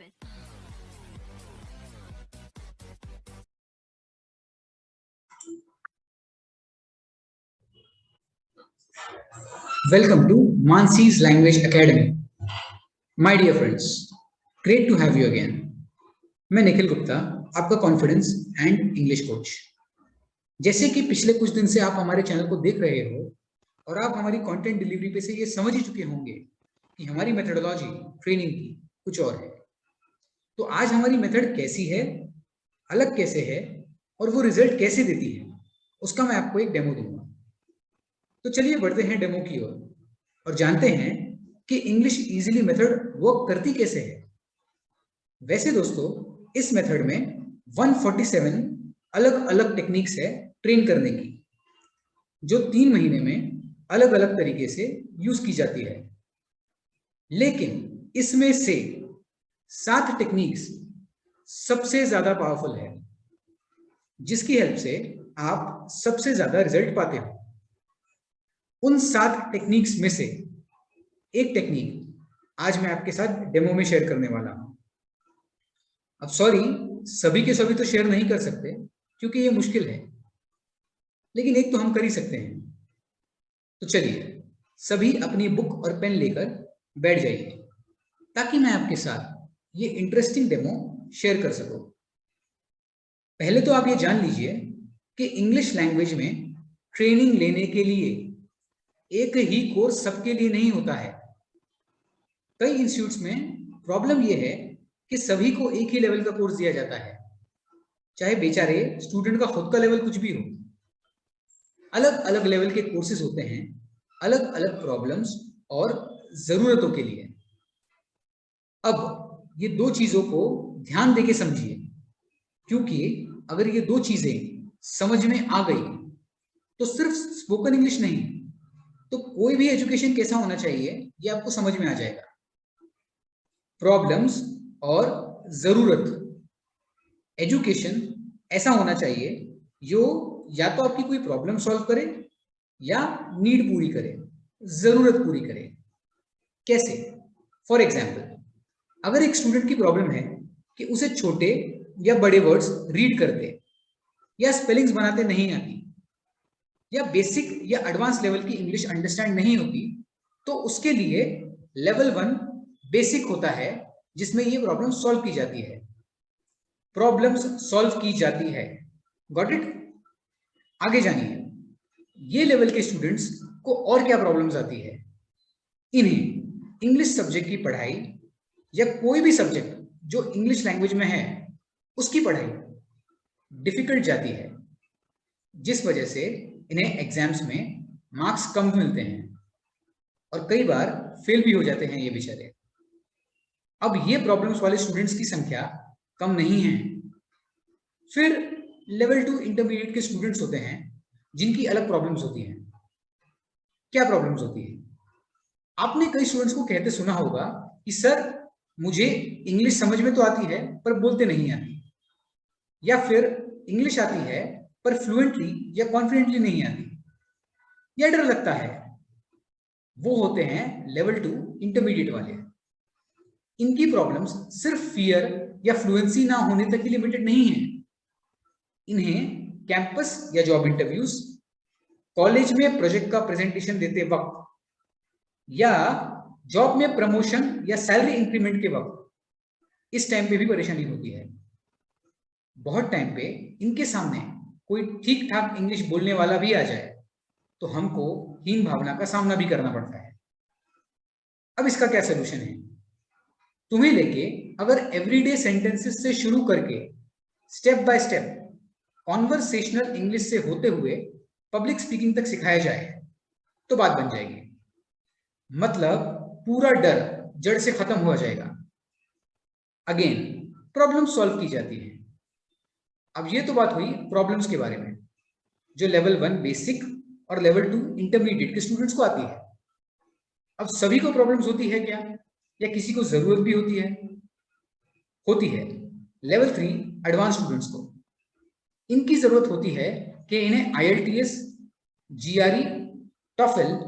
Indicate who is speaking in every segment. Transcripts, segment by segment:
Speaker 1: stupid.
Speaker 2: Welcome to Mansi's Language Academy. My dear friends, great to have you again. मैं निखिल गुप्ता, आपका confidence and English coach. जैसे कि पिछले कुछ दिन से आप हमारे चैनल को देख रहे हो और आप हमारी कंटेंट डिलीवरी पे से ये समझ ही चुके होंगे कि हमारी मेथडोलॉजी ट्रेनिंग की कुछ और है। तो आज हमारी मेथड कैसी है, अलग कैसे है और वो रिजल्ट कैसे देती है, उसका मैं आपको एक डेमो दूंगा। तो चलिए बढ़ते हैं डेमो की ओर और जानते हैं कि इंग्लिश इजीली मेथड वर्क करती कैसे है। वैसे दोस्तों, इस मेथड में 147 अलग अलग टेक्निक्स है ट्रेन करने की, जो 3 महीने में अलग अलग तरीके से यूज की जाती है। लेकिन इसमें से 7 टेक्निक्स सबसे ज्यादा पावरफुल है, जिसकी हेल्प से आप सबसे ज्यादा रिजल्ट पाते हो। उन 7 टेक्निक्स में से एक टेक्निक आज मैं आपके साथ डेमो में शेयर करने वाला हूं। अब सॉरी, सभी के सभी तो शेयर नहीं कर सकते क्योंकि ये मुश्किल है, लेकिन एक तो हम कर ही सकते हैं। तो चलिए सभी अपनी बुक और पेन लेकर बैठ जाइए ताकि मैं आपके साथ ये इंटरेस्टिंग डेमो शेयर कर सकूं। पहले तो आप ये जान लीजिए कि इंग्लिश लैंग्वेज में ट्रेनिंग लेने के लिए एक ही कोर्स सबके लिए नहीं होता है। कई इंस्टीट्यूट्स में प्रॉब्लम यह है कि सभी को एक ही लेवल का कोर्स दिया जाता है, चाहे बेचारे स्टूडेंट का खुद का लेवल कुछ भी हो। अलग अलग लेवल के कोर्सेज होते हैं, अलग अलग प्रॉब्लम्स और जरूरतों के लिए। अब ये दो चीजों को ध्यान देके समझिए, क्योंकि अगर ये दो चीजें समझ में आ गई तो सिर्फ स्पोकन इंग्लिश नहीं, तो कोई भी एजुकेशन कैसा होना चाहिए ये आपको समझ में आ जाएगा। प्रॉब्लम्स और जरूरत। एजुकेशन ऐसा होना चाहिए जो या तो आपकी कोई प्रॉब्लम सॉल्व करे या नीड पूरी करे, जरूरत पूरी करे। कैसे? फॉर एग्जाम्पल, अगर एक स्टूडेंट की प्रॉब्लम है कि उसे छोटे या बड़े वर्ड्स रीड करते या स्पेलिंग्स बनाते नहीं आती या बेसिक या एडवांस लेवल की इंग्लिश अंडरस्टैंड नहीं होती, तो उसके लिए लेवल 1 बेसिक होता है, जिसमें ये प्रॉब्लम सॉल्व की जाती है। प्रॉब्लम्स सॉल्व की जाती है। Got it? आगे जानिए, ये लेवल के स्टूडेंट्स को और क्या प्रॉब्लम्स आती है। इन्हें इंग्लिश सब्जेक्ट की पढ़ाई या कोई भी सब्जेक्ट जो इंग्लिश लैंग्वेज में है उसकी पढ़ाई डिफिकल्ट जाती है, जिस वजह से इन्हें एग्जाम्स में मार्क्स कम मिलते हैं और कई बार फेल भी हो जाते हैं ये बेचारे। अब ये प्रॉब्लम्स वाले स्टूडेंट्स की संख्या कम नहीं है। फिर लेवल 2 इंटरमीडिएट के स्टूडेंट्स होते हैं, जिनकी अलग प्रॉब्लम्स होती हैं। क्या प्रॉब्लम्स होती है? आपने कई स्टूडेंट्स को कहते सुना होगा कि सर, मुझे इंग्लिश समझ में तो आती है पर बोलते नहीं आती, या फिर इंग्लिश आती है पर फ्लुएंटली या कॉन्फिडेंटली नहीं आती, या डर लगता है। वो होते हैं लेवल 2 इंटरमीडिएट वाले। इनकी प्रॉब्लम्स सिर्फ फियर या फ्लुएंसी ना होने तक ही लिमिटेड नहीं है। इन्हें कैंपस या जॉब इंटरव्यूज, कॉलेज में प्रोजेक्ट का प्रेजेंटेशन देते वक्त या जॉब में प्रमोशन या सैलरी इंक्रीमेंट के वक्त, इस टाइम पे भी परेशानी होती है। बहुत टाइम पे इनके सामने कोई ठीक ठाक इंग्लिश बोलने वाला भी आ जाए तो हमको हीन भावना का सामना भी करना पड़ता है। अब इसका क्या सोल्यूशन है? तुम्हें लेके अगर एवरीडे सेंटेंसेस से शुरू करके step by step conversational English से होते हुए पब्लिक स्पीकिंग तक सिखाया जाए तो बात बन जाएगी। मतलब पूरा डर जड़ से खत्म हो जाएगा। अगेन, प्रॉब्लम सॉल्व की जाती है। अब ये तो बात हुई प्रॉब्लम्स के बारे में, जो लेवल 1 बेसिक और लेवल 2 इंटरमीडिएट के स्टूडेंट्स को आती है। अब सभी को प्रॉब्लम्स होती है क्या, या किसी को जरूरत भी होती है? होती है। लेवल 3 एडवांस स्टूडेंट्स को इनकी जरूरत होती है कि इन्हें IELTS, GRE, टॉफल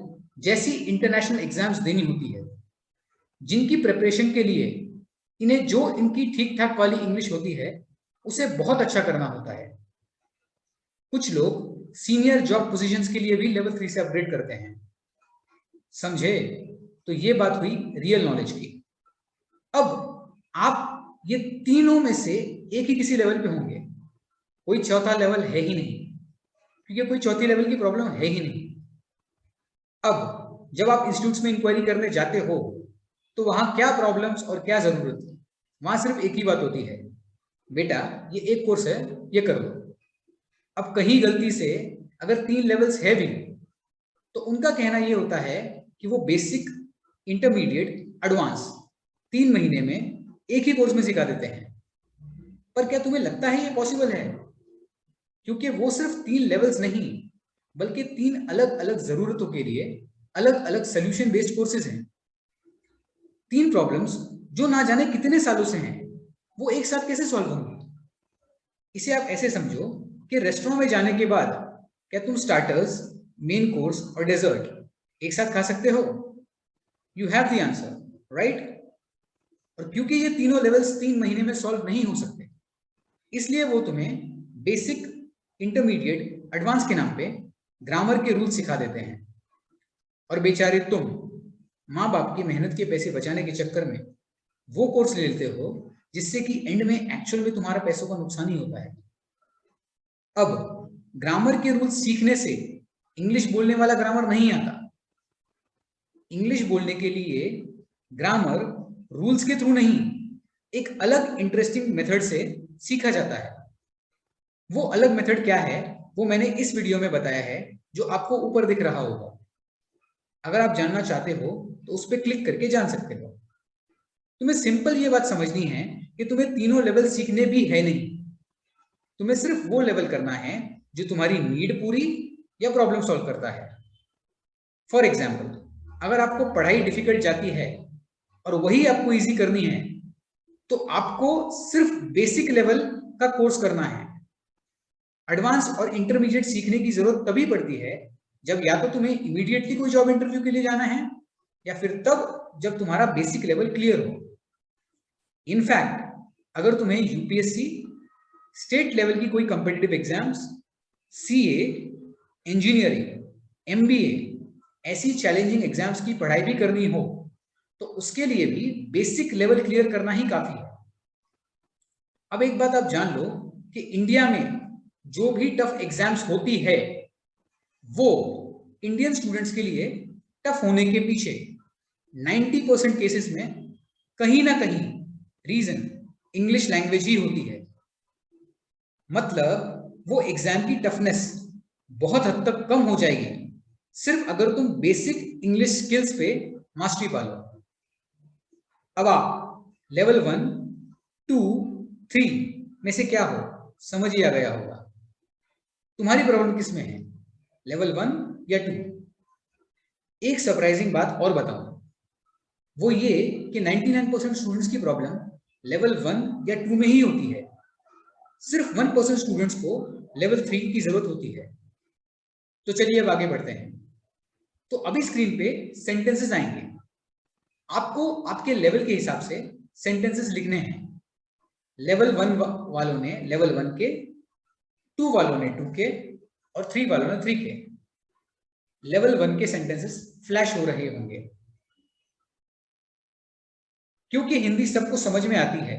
Speaker 2: जैसी इंटरनेशनल एग्जाम्स देनी होती है, जिनकी प्रिपरेशन के लिए इन्हें जो इनकी ठीक ठाक वाली इंग्लिश होती है उसे बहुत अच्छा करना होता है। कुछ लोग सीनियर जॉब पोजीशंस के लिए भी लेवल 3 से अपग्रेड करते हैं। समझे? तो ये बात हुई रियल नॉलेज की। अब आप ये तीनों में से एक ही किसी लेवल पे होंगे, कोई चौथा लेवल है ही नहीं, क्योंकि कोई चौथी लेवल की प्रॉब्लम है ही नहीं। अब जब आप इंस्टीट्यूट्स में इंक्वायरी करने जाते हो तो वहां क्या प्रॉब्लम्स और क्या जरूरत, वहां सिर्फ एक ही बात होती है, बेटा ये एक कोर्स है, ये कर लो। अब कहीं गलती से अगर 3 लेवल्स है भी तो उनका कहना ये होता है कि वो बेसिक, इंटरमीडिएट, एडवांस 3 महीने में एक ही कोर्स में सिखा देते हैं। पर क्या तुम्हें लगता है ये पॉसिबल है? क्योंकि वो सिर्फ 3 लेवल्स नहीं बल्कि 3 अलग अलग जरूरतों के लिए अलग अलग सोल्यूशन बेस्ड कोर्सेज हैं। 3 प्रॉब्लम्स जो ना जाने कितने सालों से हैं, वो एक साथ कैसे सॉल्व होंगी? इसे आप ऐसे समझो कि रेस्टोरेंट में जाने के बाद क्या तुम स्टार्टर्स, मेन कोर्स और डेजर्ट एक साथ खा सकते हो? You have the answer, right? और क्योंकि ये तीनों लेवल्स 3 महीने में सॉल्व नहीं हो सकते, इसलिए वो तुम्हें बेसिक, इंटरमीडिएट, एडवांस के नाम पे ग्रामर के रूल सिखा देते हैं। और बेचारे तुम माँ बाप की मेहनत के पैसे बचाने के चक्कर में वो कोर्स ले लेते हो जिससे कि एंड में एक्चुअल में तुम्हारा पैसों का नुकसान ही होता है। अब ग्रामर के रूल सीखने से इंग्लिश बोलने वाला ग्रामर नहीं आता। इंग्लिश बोलने के लिए ग्रामर रूल्स के थ्रू नहीं, एक अलग इंटरेस्टिंग मेथड से सीखा जाता है। वो अलग मेथड क्या है वो मैंने इस वीडियो में बताया है, जो आपको ऊपर दिख रहा होगा। अगर आप जानना चाहते हो तो उस पर क्लिक करके जान सकते हो। तुम्हें सिंपल ये बात समझनी है कि तुम्हें तीनों लेवल सीखने भी है नहीं, तुम्हें सिर्फ वो लेवल करना है जो तुम्हारी नीड पूरी या प्रॉब्लम सॉल्व करता है। फॉर एग्जाम्पल, अगर आपको पढ़ाई डिफिकल्ट जाती है और वही आपको इजी करनी है तो आपको सिर्फ बेसिक लेवल का कोर्स करना है। एडवांस और इंटरमीडिएट सीखने की जरूरत तभी पड़ती है जब या तो तुम्हें इमीडिएटली कोई जॉब इंटरव्यू के लिए जाना है या फिर तब जब तुम्हारा बेसिक लेवल क्लियर हो। इनफैक्ट अगर तुम्हें यूपीएससी, स्टेट लेवल की कोई competitive exams, CA, engineering, MBA ऐसी चैलेंजिंग एग्जाम्स की पढ़ाई भी करनी हो तो उसके लिए भी बेसिक लेवल क्लियर करना ही काफी है। अब एक बात आप जान लो कि इंडिया में जो भी टफ एग्जाम्स होती है वो इंडियन स्टूडेंट्स के लिए टफ होने के पीछे 90% केसेस में कहीं ना कहीं रीजन इंग्लिश लैंग्वेज ही होती है। मतलब वो एग्जाम की टफनेस बहुत हद तक कम हो जाएगी सिर्फ अगर तुम बेसिक इंग्लिश स्किल्स पे मास्टरी पा लो। अब आप लेवल 1, 2, 3 में से क्या हो समझ ही आ गया होगा। तुम्हारी प्रॉब्लम किस में है, लेवल 1 या 2? एक सरप्राइजिंग बात और बताऊं, वो ये कि 99% स्टूडेंट्स की प्रॉब्लम लेवल 1 या 2 में ही होती है। सिर्फ 1% स्टूडेंट्स को लेवल 3 की जरूरत होती है। तो चलिए अब आगे बढ़ते हैं। तो अभी स्क्रीन पे सेंटेंसेस आएंगे, आपको आपके लेवल के हिसाब से सेंटेंसेस लिखने हैं। लेवल 1 वालों ने लेवल 1 के, 2 वालों ने 2 के और 3 वालों ने 3 के। लेवल 1 के सेंटेंसेस फ्लैश हो रहे होंगे। क्योंकि हिंदी सबको समझ में आती है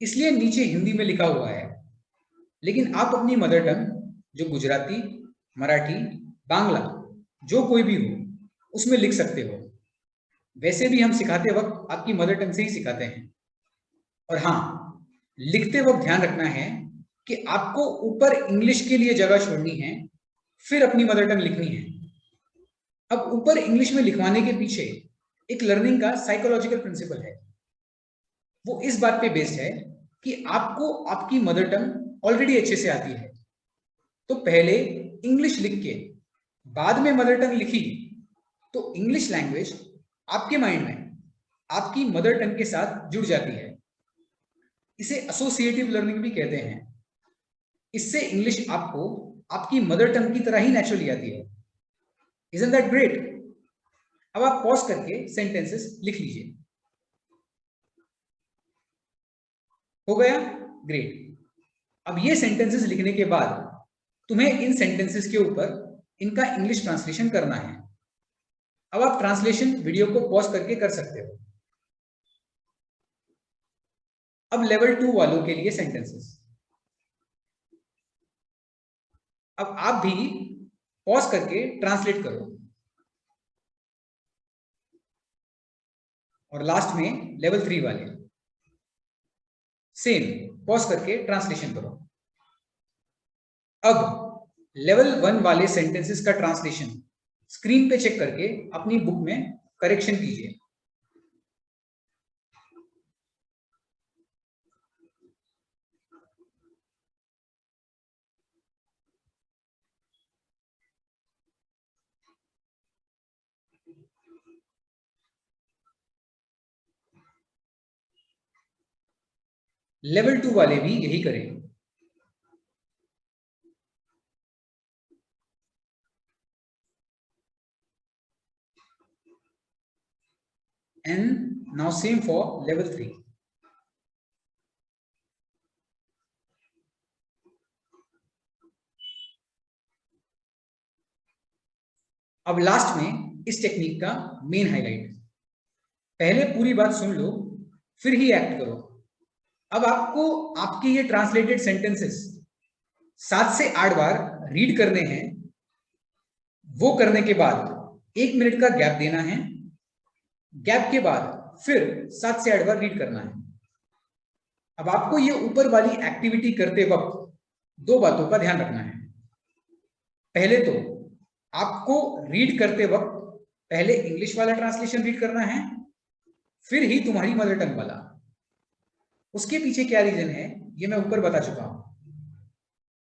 Speaker 2: इसलिए नीचे हिंदी में लिखा हुआ है, लेकिन आप अपनी मदर टंग जो गुजराती, मराठी, बांग्ला जो कोई भी हो उसमें लिख सकते हो। वैसे भी हम सिखाते वक्त आपकी मदर टंग से ही सिखाते हैं। और हाँ, लिखते वक्त ध्यान रखना है कि आपको ऊपर इंग्लिश के लिए जगह छोड़नी है, फिर अपनी मदर टंग लिखनी है। अब ऊपर इंग्लिश में लिखवाने के पीछे एक लर्निंग का साइकोलॉजिकल प्रिंसिपल है। वो इस बात पे बेस्ड है कि आपको आपकी मदर टंग ऑलरेडी अच्छे से आती है, तो पहले इंग्लिश लिख के बाद में मदर टंग लिखी तो इंग्लिश लैंग्वेज आपके माइंड में आपकी मदर टंग के साथ जुड़ जाती है। इसे एसोसिएटिव लर्निंग भी कहते हैं। इससे इंग्लिश आपको आपकी मदर टंग की तरह ही नेचुरली आती है। Isn't that great? अब आप पॉज करके सेंटेंसेस लिख लीजिए। हो गया? ग्रेट। अब ये सेंटेंसेस लिखने के बाद तुम्हें इन सेंटेंसेस के ऊपर इनका इंग्लिश ट्रांसलेशन करना है। अब आप ट्रांसलेशन वीडियो को पॉज करके कर सकते हो। अब लेवल 2 वालों के लिए सेंटेंसेस। अब आप भी पॉज करके ट्रांसलेट करो। और लास्ट में लेवल 3 वाले सेम पॉज करके ट्रांसलेशन करो। अब लेवल 1 वाले सेंटेंसेस का ट्रांसलेशन स्क्रीन पे चेक करके अपनी बुक में करेक्शन कीजिए। लेवल 2 वाले भी यही करें। And now same for level 3. अब लास्ट में इस टेक्निक का मेन हाईलाइट। पहले पूरी बात सुन लो, फिर ही एक्ट करो। अब आपको आपके ये ट्रांसलेटेड सेंटेंसेस 7 से 8 बार रीड करने हैं। वो करने के बाद 1 मिनट का गैप देना है। गैप के बाद फिर 7 से 8 बार रीड करना है। अब आपको ये ऊपर वाली एक्टिविटी करते वक्त 2 बातों का ध्यान रखना है। पहले तो आपको रीड करते वक्त पहले इंग्लिश वाला ट्रांसलेशन रीड करना है, फिर ही तुम्हारी मदर टंग वाला। उसके पीछे क्या रीजन है ये मैं ऊपर बता चुका हूं।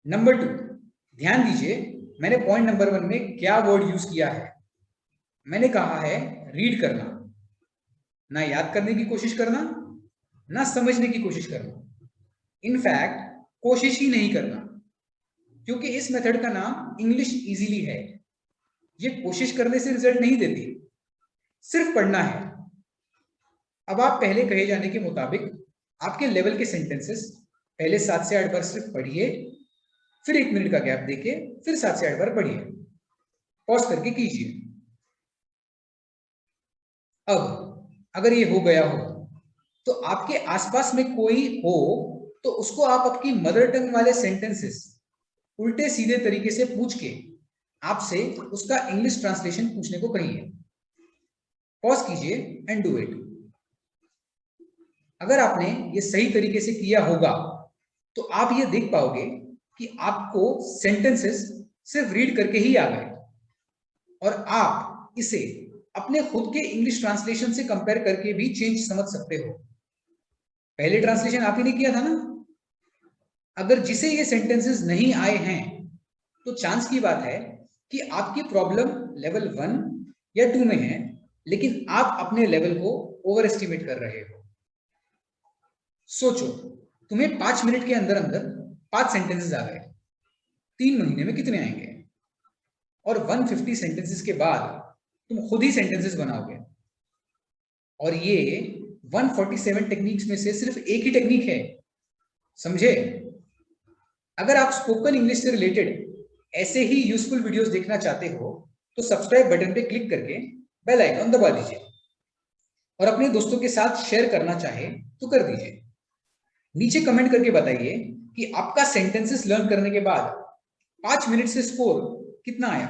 Speaker 2: नंबर 2, ध्यान दीजिए मैंने पॉइंट नंबर 1 में क्या वर्ड यूज किया है। मैंने कहा है रीड करना, ना याद करने की कोशिश करना, ना समझने की कोशिश करना। इनफैक्ट कोशिश ही नहीं करना, क्योंकि इस मेथड का नाम इंग्लिश इजीली है। ये कोशिश करने से रिजल्ट नहीं देती, सिर्फ पढ़ना है। अब आप पहले कहे जाने के मुताबिक आपके लेवल के सेंटेंसेस पहले 7 से 8 बार सिर्फ पढ़िए, फिर 1 मिनट का गैप देके फिर 7 से 8 बार पढ़िए। पॉज करके कीजिए। अब अगर ये हो गया हो तो आपके आसपास में कोई हो तो उसको आप अपनी मदर टंग वाले सेंटेंसेस उल्टे सीधे तरीके से पूछ के आपसे उसका इंग्लिश ट्रांसलेशन पूछने को कहिए। पॉज कीजिए एंड डू इट। अगर आपने ये सही तरीके से किया होगा तो आप ये देख पाओगे कि आपको सेंटेंसेस सिर्फ रीड करके ही आ गए और आप इसे अपने खुद के इंग्लिश ट्रांसलेशन से कंपेयर करके भी चेंज समझ सकते हो। पहले ट्रांसलेशन आप ही ने किया था ना। अगर जिसे ये सेंटेंसेस नहीं आए हैं तो चांस की बात है कि आपकी प्रॉब्लम लेवल 1 या 2 में है, लेकिन आप अपने लेवल को ओवर एस्टिमेट कर रहे हो। सोचो तुम्हें 5 मिनट के अंदर अंदर 5 सेंटेंसेस आ गए, 3 महीने में कितने आएंगे? और 150 सेंटेंसेस के बाद तुम खुद ही सेंटेंसेस बनाओगे। और ये 147 टेक्निक्स में से सिर्फ एक ही टेक्निक है, समझे? अगर आप स्पोकन इंग्लिश से रिलेटेड ऐसे ही यूजफुल वीडियोस देखना चाहते हो तो सब्सक्राइब बटन पे क्लिक करके बेल आइकन दबा दीजिए और अपने दोस्तों के साथ शेयर करना चाहे तो कर दीजिए। नीचे कमेंट करके बताइए कि आपका सेंटेंसेस लर्न करने के बाद 5 मिनट से स्कोर कितना आया।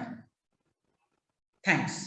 Speaker 2: थैंक्स।